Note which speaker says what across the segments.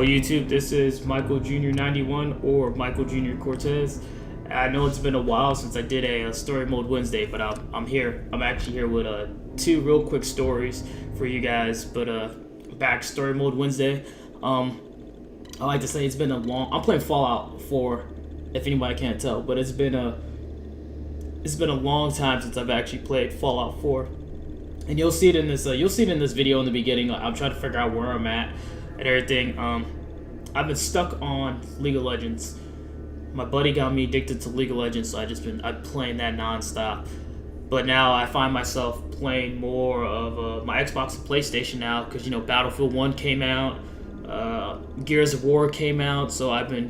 Speaker 1: YouTube, this is Michael Jr. 91 or Michael Jr. Cortes. I know it's been a while since I did a Story Mode Wednesday, but I'm here. I'm actually here with two real quick stories for you guys. But back Story Mode Wednesday. I like to say it's been a long. I'm playing Fallout 4, if anybody can't tell, but it's been a long time since I've actually played Fallout 4, and you'll see it in this. You'll see it in this video in the beginning. I'm trying to figure out where I'm at and everything. I've been stuck on League of Legends. My buddy got me addicted to League of Legends, so I'm playing that nonstop. But now I find myself playing more of my Xbox and PlayStation now, because Battlefield 1 came out, Gears of War came out, so I've been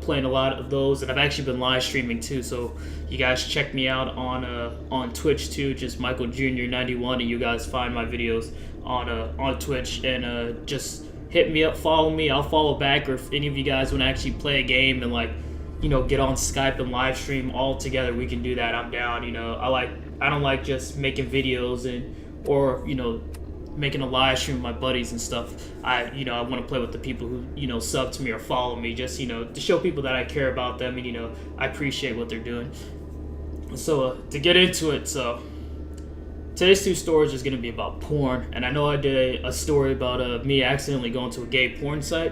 Speaker 1: playing a lot of those, and I've actually been live streaming too. So you guys check me out on Twitch too, just Michael Jr. 91, and you guys find my videos on Twitch, and just hit me up, follow me, I'll follow back. Or if any of you guys want to actually play a game and get on Skype and live stream all together, we can do that. I'm down. I don't like just making videos or making a live stream with my buddies and stuff. I want to play with the people who sub to me or follow me, just to show people that I care about them, and I appreciate what they're doing. So to get into it, so today's two stories is going to be about porn, and I know I did a story about me accidentally going to a gay porn site,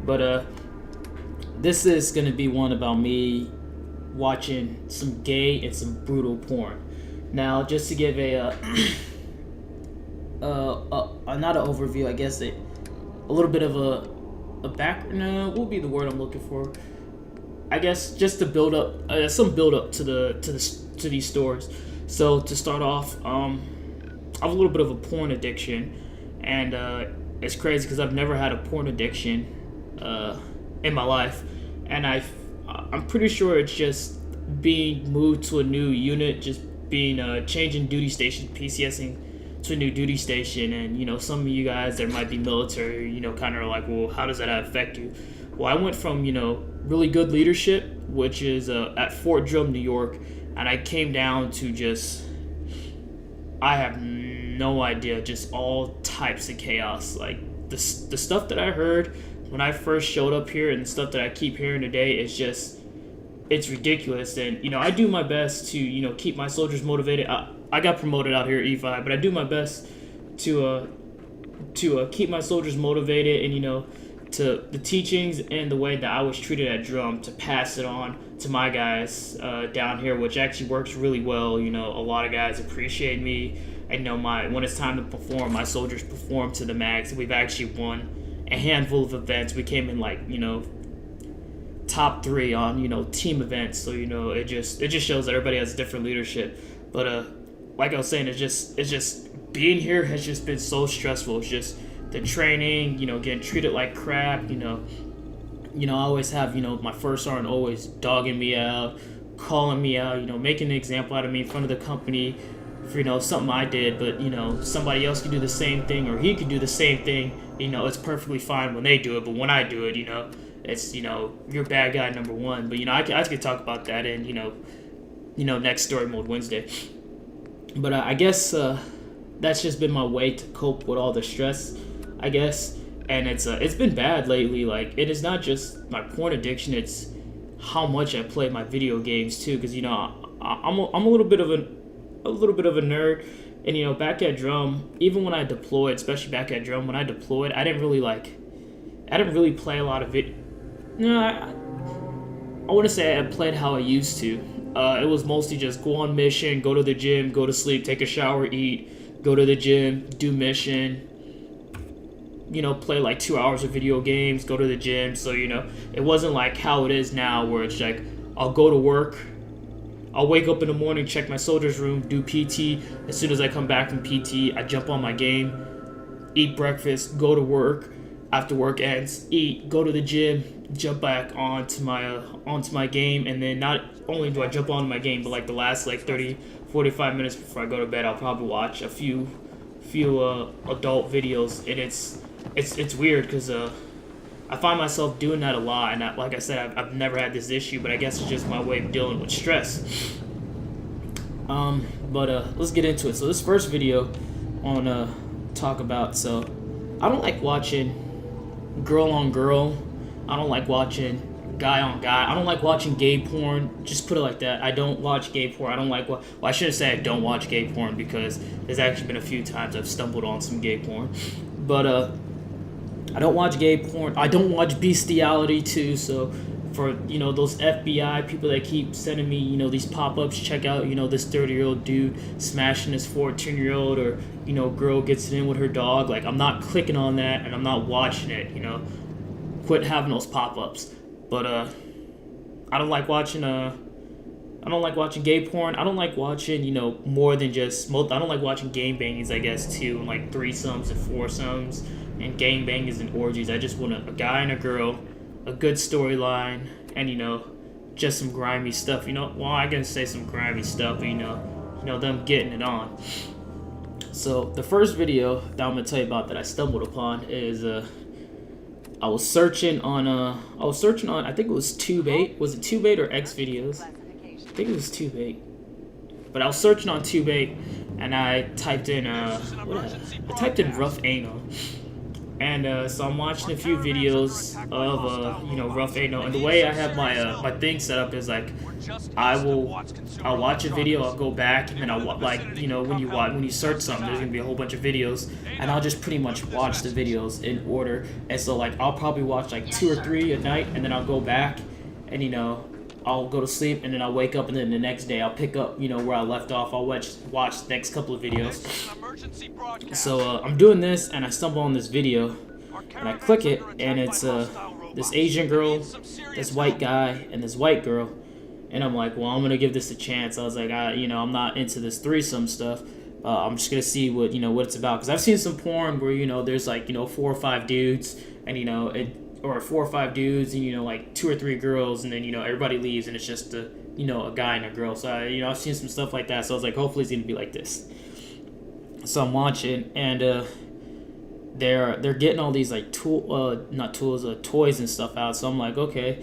Speaker 1: but this is going to be one about me watching some gay and some brutal porn. Now, just to give not an overview, I guess a little bit of a background. What would be the word I'm looking for? I guess just to build up some build up to these stories. So to start off, I have a little bit of a porn addiction, and it's crazy because I've never had a porn addiction in my life, and I'm pretty sure it's just being moved to a new unit, just being changing duty station, PCSing to a new duty station, and some of you guys that might be military, kind of are like, well, how does that affect you? Well, I went from really good leadership, which is at Fort Drum, New York, and I came down to just, I have no idea, just all types of chaos. Like the stuff that I heard when I first showed up here and the stuff that I keep hearing today is just, it's ridiculous. And I do my best to keep my soldiers motivated. I got promoted out here at E5, but I do my best to keep my soldiers motivated, and to the teachings and the way that I was treated at Drum, to pass it on to my guys down here, which actually works really well. A lot of guys appreciate me. And when it's time to perform, my soldiers perform to the max. We've actually won a handful of events. We came in top 3 on team events. So it just shows that everybody has different leadership. But like I was saying, it's just being here has just been so stressful. It's just the training, getting treated like crap. I always have my first sergeant always dogging me out, calling me out, making an example out of me in front of the company for something I did. But somebody else could do the same thing, or he could do the same thing. It's perfectly fine when they do it, but when I do it, it's you're bad guy number one. But I could talk about that in next Story Mode Wednesday. But I guess that's just been my way to cope with all the stress, I guess. And it's been bad lately. Like, it is not just my porn addiction, it's how much I play my video games too. Because I'm a little bit of a nerd. And back at Drum, even when I deployed, especially back at Drum, when I deployed, I didn't really play a lot of it. No, I wouldn't say I played how I used to. It was mostly just go on mission, go to the gym, go to sleep, take a shower, eat, go to the gym, do mission, play like 2 hours of video games, go to the gym. So, it wasn't like how it is now, where it's like, I'll go to work, I'll wake up in the morning, check my soldier's room, do PT. As soon as I come back from PT, I jump on my game, eat breakfast, go to work. After work ends, eat, go to the gym, jump back onto my game, and then not only do I jump onto my game, but like the last 30-45 minutes before I go to bed, I'll probably watch a few adult videos. And it's weird because I find myself doing that a lot. And like I said, I've never had this issue, but I guess it's just my way of dealing with stress. But let's get into it. So this first video on talk about, so I don't like watching girl on girl. I don't like watching guy on guy. I don't like watching gay porn. Just put it like that. I don't watch gay porn. I don't like well, I shouldn't say I don't watch gay porn, because there's actually been a few times I've stumbled on some gay porn. But I don't watch gay porn. I don't watch bestiality too. So for those FBI people that keep sending me these pop-ups, check out this 30-year-old dude smashing this 14-year-old, or girl gets it in with her dog. Like, I'm not clicking on that and I'm not watching it. Quit having those pop-ups. But I don't like watching gay porn. I don't like watching more than just I don't like watching gang bangings, I guess, too, and like threesomes and foursomes and gang bangings and orgies. I just want a guy and a girl, a good storyline, and just some grimy stuff. Well, I can say some grimy stuff, but them getting it on. So the first video that I'm gonna tell you about that I stumbled upon is I was searching on I think it was Tube8. Was it Tube8 or X videos? I think it was Tube8. But I was searching on Tube8 and I typed in rough anal. And so I'm watching a few videos of rough anal, and the way I have my thing set up is like I'll watch a video, I'll go back, and then I'll when you search something, there's gonna be a whole bunch of videos, and I'll just pretty much watch the videos in order. And so like I'll probably watch like 2 or 3 at night, and then I'll go back and I'll go to sleep, and then I'll wake up, and then the next day I'll pick up where I left off. I'll watch the next couple of videos. So I'm doing this, and I stumble on this video, and I click it, and it's this Asian girl, this white guy, and this white girl, and I'm like, well, I'm gonna give this a chance. I was like, I'm not into this threesome stuff. I'm just gonna see what what it's about, because I've seen some porn where there's like 4 or 5 dudes, and or 4 or 5 dudes, and like 2 or 3 girls, and then everybody leaves, and it's just a guy and a girl. So I've seen some stuff like that. So I was like, hopefully it's gonna be like this. So I'm watching, and they're getting all these like toys and stuff out. So I'm like, okay,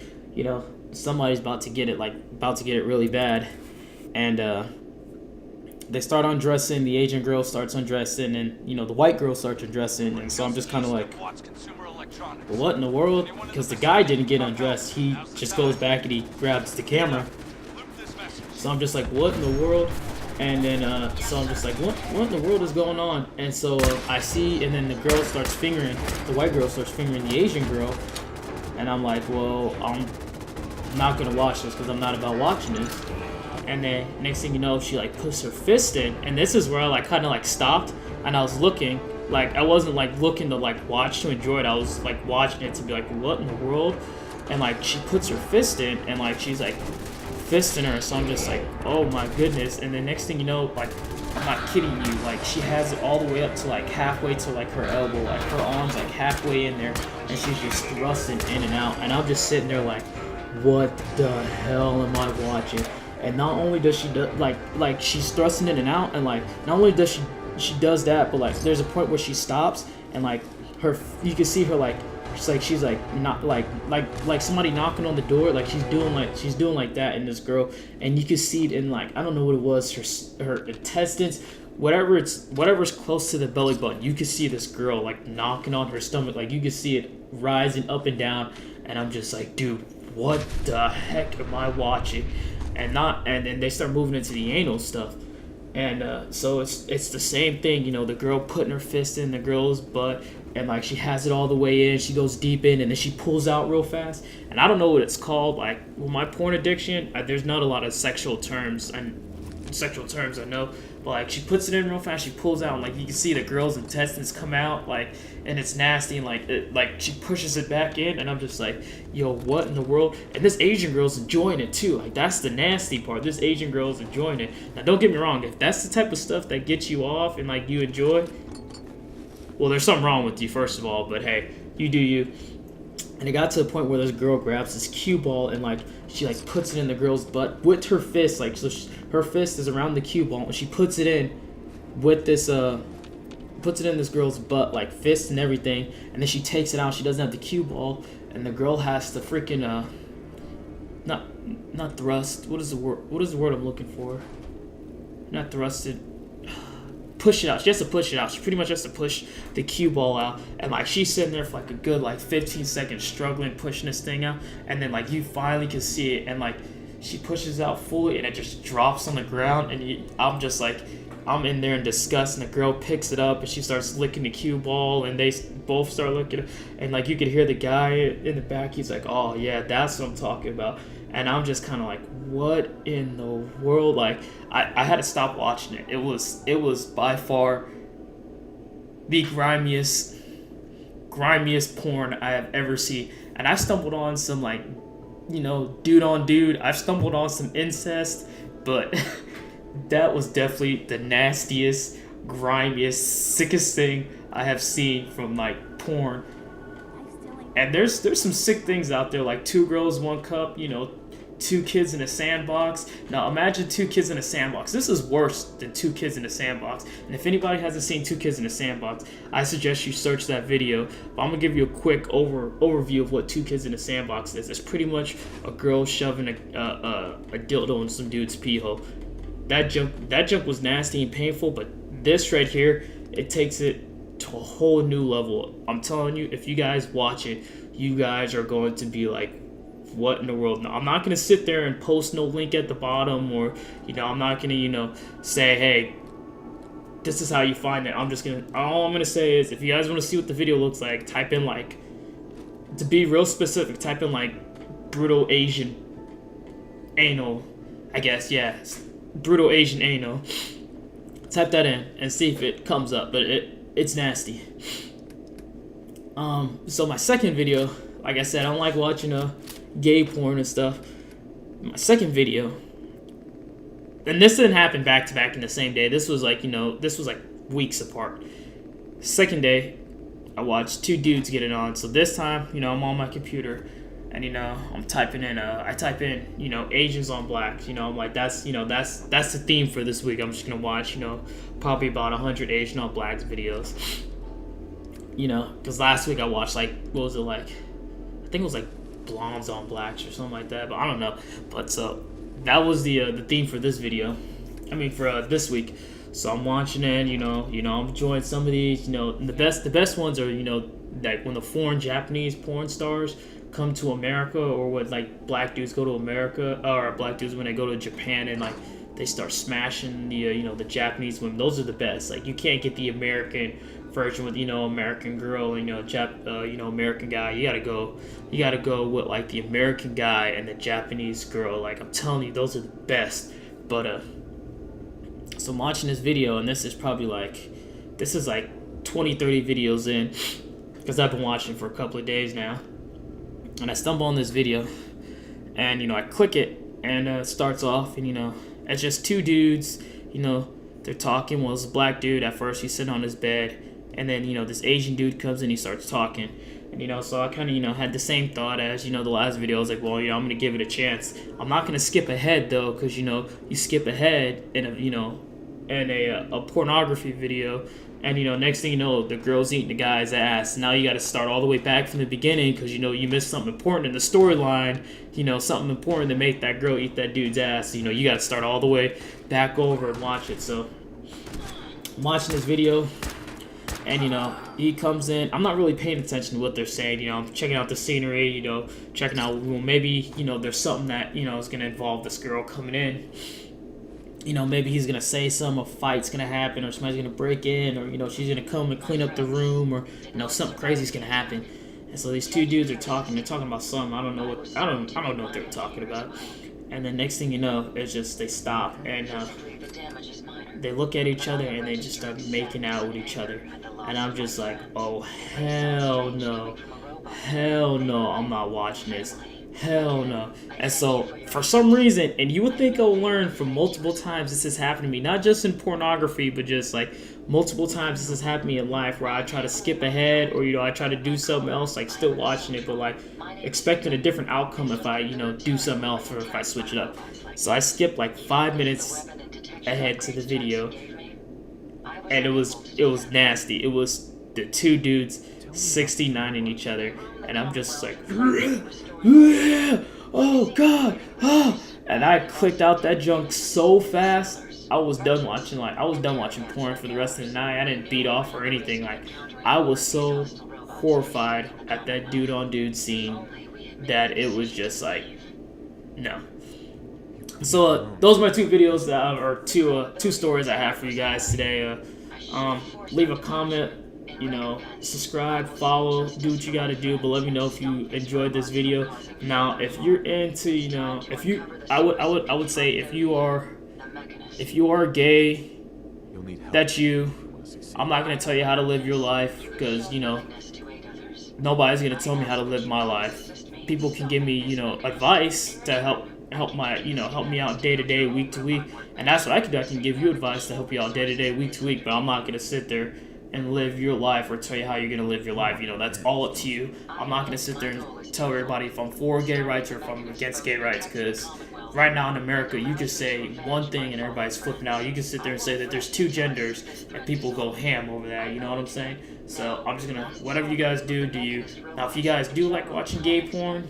Speaker 1: somebody's about to get it really bad, and they start undressing. The Asian girl starts undressing, and the white girl starts undressing, and so I'm just kind of like, what in the world? Because the guy didn't get undressed. He just goes back and he grabs the camera. So I'm just like, what in the world? And then so I'm just like, what in the world is going on? And so I see, and then the white girl starts fingering the Asian girl, and I'm like, well, I'm not gonna watch this because I'm not about watching this. And then next thing you know, she like puts her fist in, and this is where I like kind of like stopped, and I was looking. Like, I wasn't like looking to like watch to enjoy it. I was like watching it to be like, what in the world? And like she puts her fist in, and like she's like fisting her. So I'm just like, oh my goodness. And then next thing you know, like, I'm not kidding you, like she has it all the way up to like halfway to like her elbow, like her arms like halfway in there, and she's just thrusting in and out. And I'm just sitting there like, what the hell am I watching? And not only does she do, like she's thrusting in and out, and like not only does she does that, but like there's a point where she stops, and like you can see her like she's not like somebody knocking on the door, like she's doing like that in this girl, and you can see it in like, I don't know what it was, her intestines, whatever's close to the belly button. You can see this girl like knocking on her stomach, like you can see it rising up and down, and I'm just like, dude, what the heck am I watching? And then they start moving into the anal stuff. And so it's the same thing, the girl putting her fist in the girl's butt, and like she has it all the way in, she goes deep in, and then she pulls out real fast. And I don't know what it's called, like with my porn addiction, there's not a lot of sexual terms I know, but like she puts it in real fast, she pulls out, and like you can see the girl's intestines come out, like, and it's nasty, and like she pushes it back in, and I'm just like, yo, what in the world? And this Asian girl's enjoying it too. Like, that's the nasty part. This Asian girl's enjoying it. Now don't get me wrong, if that's the type of stuff that gets you off and like you enjoy, well, there's something wrong with you, first of all, but hey, you do you. And it got to the point where this girl grabs this cue ball, and like she like puts it in the girl's butt with her fist, like, so her fist is around the cue ball, and she puts it in with this puts it in this girl's butt, like fist and everything, and then she takes it out. She doesn't have the cue ball, and the girl has to freaking not thrust. What is the word I'm looking for? Not thrusted. push it out. She has to push it out. She pretty much has to push the cue ball out, and like she's sitting there for like a good like 15 seconds struggling pushing this thing out, and then like you finally can see it, and like she pushes out fully, and it just drops on the ground, and I'm just like, I'm in there in disgust, and the girl picks it up and she starts licking the cue ball, and they both start looking, and like you could hear the guy in the back, he's like, oh yeah, that's what I'm talking about. And I'm just kind of like, what in the world? Like I had to stop watching it. It was by far the grimiest porn I have ever seen. And I stumbled on some like, you know, dude on dude. I've stumbled on some incest, but that was definitely the nastiest, grimiest, sickest thing I have seen from like porn. And there's some sick things out there, like 2 girls, 1 cup, you know, 2 kids in a sandbox. Now imagine 2 kids in a sandbox. This is worse than 2 kids in a sandbox. And if anybody hasn't seen 2 kids in a sandbox, I suggest you search that video. But I'm gonna give you a quick overview of what 2 kids in a sandbox is. It's pretty much a girl shoving a dildo in some dude's pee hole. That junk was nasty and painful, but this right here, it takes it to a whole new level. I'm telling you, if you guys watch it, you guys are going to be like, what in the world? No, I'm not going to sit there and post no link at the bottom, or, you know, I'm not going to, you know, say, hey, this is how you find it. All I'm going to say is, if you guys want to see what the video looks like, type in, like, to be real specific, type in, like, brutal Asian anal, I guess, yeah. Brutal Asian anal. Type that in and see if it comes up, but it's nasty. So my second video, like I said, I don't like watching gay porn and stuff. My second video, and this didn't happen back to back in the same day. This was like, you know, this was like weeks apart. Second day, I watched 2 dudes get it on. So this time, you know, I'm on my computer. And, you know, I'm typing in, I type in, you know, Asians on blacks. You know, I'm like, that's the theme for this week. I'm just going to watch, you know, probably about 100 Asian on blacks videos. You know, because last week I watched, like, what was it, like, I think it was, like, blondes on blacks or something like that. But I don't know. But so, that was the theme for this video. I mean, for this week. So I'm watching it, you know, I'm enjoying some of these, you know, the best ones are, you know, like when the foreign Japanese porn stars come to America, or when like black dudes go to America, or black dudes when they go to Japan and like they start smashing the you know, the Japanese women. Those are the best. Like you can't get the American version with, you know, American girl, you know, you know, American guy. You gotta go with like the American guy and the Japanese girl. Like I'm telling you, those are the best. But so I'm watching this video, and this is like 20, 30 videos in, because I've been watching for a couple of days now. And I stumble on this video, and, you know, I click it, and it starts off, and, you know, it's just 2 dudes, you know, they're talking. Well, it's a black dude at first, he's sitting on his bed, and then, you know, this Asian dude comes in, he starts talking. And, you know, so I kind of, you know, had the same thought as, you know, the last video. I was like, well, you know, I'm going to give it a chance. I'm not going to skip ahead, though, because, you know, you skip ahead in a, you know, in a pornography video, and, you know, next thing you know, the girl's eating the guy's ass. Now you got to start all the way back from the beginning, because, you know, you missed something important in the storyline, you know, something important to make that girl eat that dude's ass. You know, you got to start all the way back over and watch it. So I'm watching this video, and, you know, he comes in. I'm not really paying attention to what they're saying. You know, I'm checking out the scenery, you know, checking out, well, maybe, you know, there's something that, you know, is going to involve this girl coming in. You know, maybe he's going to say something, a fight's going to happen, or somebody's going to break in, or, you know, she's going to come and clean up the room, or, you know, something crazy's going to happen. And so these 2 dudes are talking. They're talking about something. I don't know what they were talking about. And then next thing you know, it's just, they stop, and they look at each other, and they just start making out with each other. And I'm just like, oh, hell no. Hell no, I'm not watching this. Hell no. And so, for some reason, and you would think I'll learn from multiple times this has happened to me, not just in pornography, but just like multiple times this has happened to me in life, where I try to skip ahead, or, you know, I try to do something else, like still watching it, but like expecting a different outcome if I, you know, do something else, or if I switch it up. So I skipped like 5 minutes ahead to the video, and it was nasty. It was the 2 dudes 69ing each other, and I'm just like, oh god, oh. And I clicked out that junk so fast, I was done watching porn for the rest of the night. I didn't beat off or anything. Like, I was so horrified at that dude on dude scene that it was just like, no. So those are my two videos that are two stories I have for you guys today. Leave a comment, subscribe, follow, do what you gotta do, but let me know if you enjoyed this video. Now, if you're into, I would say if you are gay, that's you. I'm not gonna tell you how to live your life because nobody's gonna tell me how to live my life. People can give me advice to help me out day to day, week to week, and that's what I can do. I can give you advice to help you out day to day, week to week, but I'm not gonna sit there and live your life or tell you how you're gonna live your life. That's all up to you. I'm not gonna sit there and tell everybody if I'm for gay rights or if I'm against gay rights, because right now in America, you just say one thing and everybody's flipping out. You can sit there and say that there's two genders and people go ham over that. You know what I'm saying? So I'm just gonna, whatever you guys do you. Now, if you guys do like watching gay porn,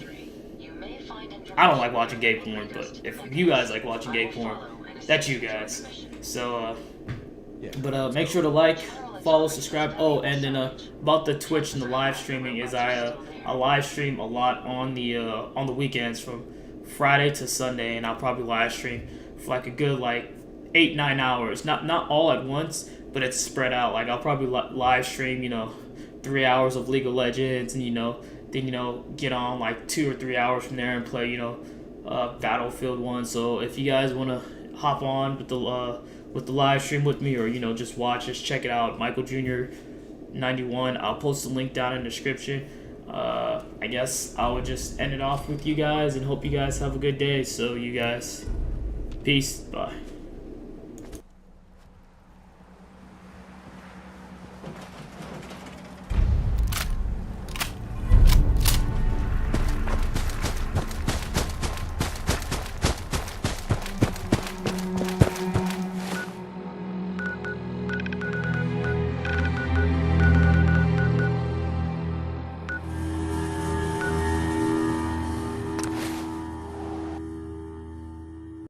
Speaker 1: I don't like watching gay porn, but if you guys like watching gay porn, that's you guys. So, but make sure to like, follow, subscribe. Oh, and then about the Twitch and the live streaming is I live stream a lot on the weekends from Friday to Sunday, and I'll probably live stream for like a good 8-9 hours. Not all at once, but it's spread out. Like, I'll probably live stream 3 hours of League of Legends, and then get on like 2 or 3 hours from there and play Battlefield 1. So if you guys want to hop on with the live stream with me, or just watch, just check it out, Michael Jr. 91. I'll post the link down in the description. I guess I would just end it off with you guys and hope you guys have a good day. So you guys, peace, bye.